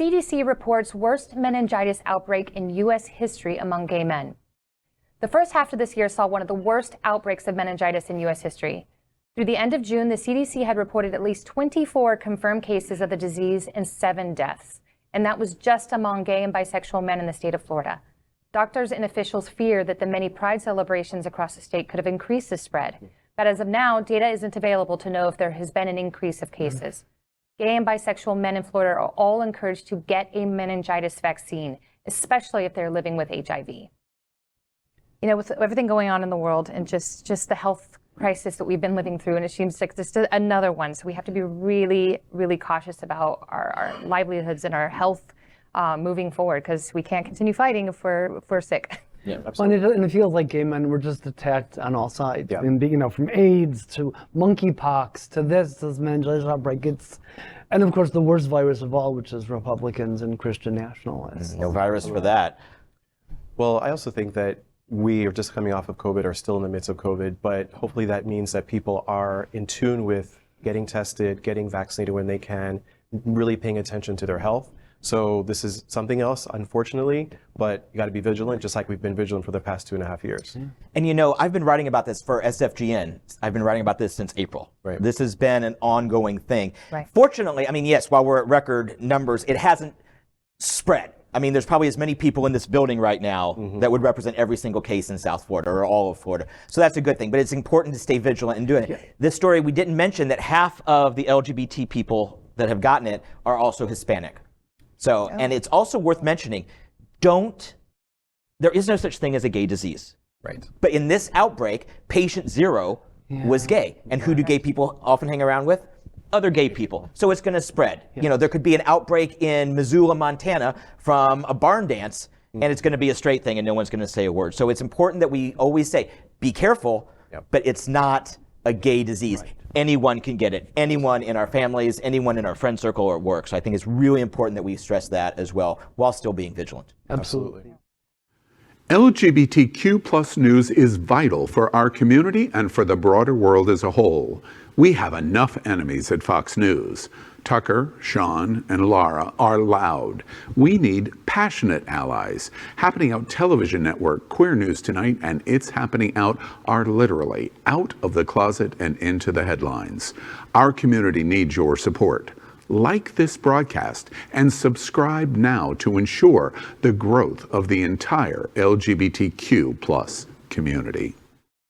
CDC reports worst meningitis outbreak in U.S. history among gay men. The first half of this year saw one of the worst outbreaks of meningitis in U.S. history. Through the end of June, the CDC had reported at least 24 confirmed cases of the disease and 7 deaths. And that was just among gay and bisexual men in the state of Florida. Doctors and officials fear that the many pride celebrations across the state could have increased the spread. But as of now, data isn't available to know if there has been an increase of cases. Gay and bisexual men in Florida are all encouraged to get a meningitis vaccine, especially if they're living with HIV. You know, with everything going on in the world and just the health crisis that we've been living through, and it seems like just another one. So we have to be really, really cautious about our livelihoods and our health moving forward, because we can't continue fighting if we're sick. Yeah, absolutely. And it feels like gay men were just attacked on all sides. Yeah. And, you know, from AIDS to monkeypox to this meningitis outbreak. And of course the worst virus of all, which is Republicans and Christian nationalists. No virus for that. Well, I also think that we are just coming off of COVID, or still in the midst of COVID, but hopefully that means that people are in tune with getting tested, getting vaccinated when they can, really paying attention to their health. So this is something else, unfortunately, but you got to be vigilant, just like we've been vigilant for the past 2.5 years. And you know, I've been writing about this for SFGN. I've been writing about this since April. Right. This has been an ongoing thing. Right. Fortunately, I mean, yes, while we're at record numbers, it hasn't spread. I mean, there's probably as many people in this building right now that would represent every single case in South Florida or all of Florida. So that's a good thing, but it's important to stay vigilant in doing it. Yeah. This story, we didn't mention that half of the LGBT people that have gotten it are also Hispanic. So, and it's also worth mentioning, there is no such thing as a gay disease. Right. But in this outbreak, patient 0 was gay. And who do gay people often hang around with? Other gay people. So it's going to spread. You know, there could be an outbreak in Missoula, Montana from a barn dance, and it's going to be a straight thing and no one's going to say a word. So it's important that we always say, be careful, but it's not a gay disease. Right. Anyone can get it. Anyone in our families, anyone in our friend circle or at work. So I think it's really important that we stress that as well, while still being vigilant. Absolutely. LGBTQ plus news is vital for our community and for the broader world as a whole. We have enough enemies at Fox News. Tucker, Sean, and Lara are loud. We need passionate allies. Happening Out television network, Queer News Tonight, and It's Happening Out are literally out of the closet and into the headlines. Our community needs your support. Like this broadcast and subscribe now to ensure the growth of the entire LGBTQ plus community.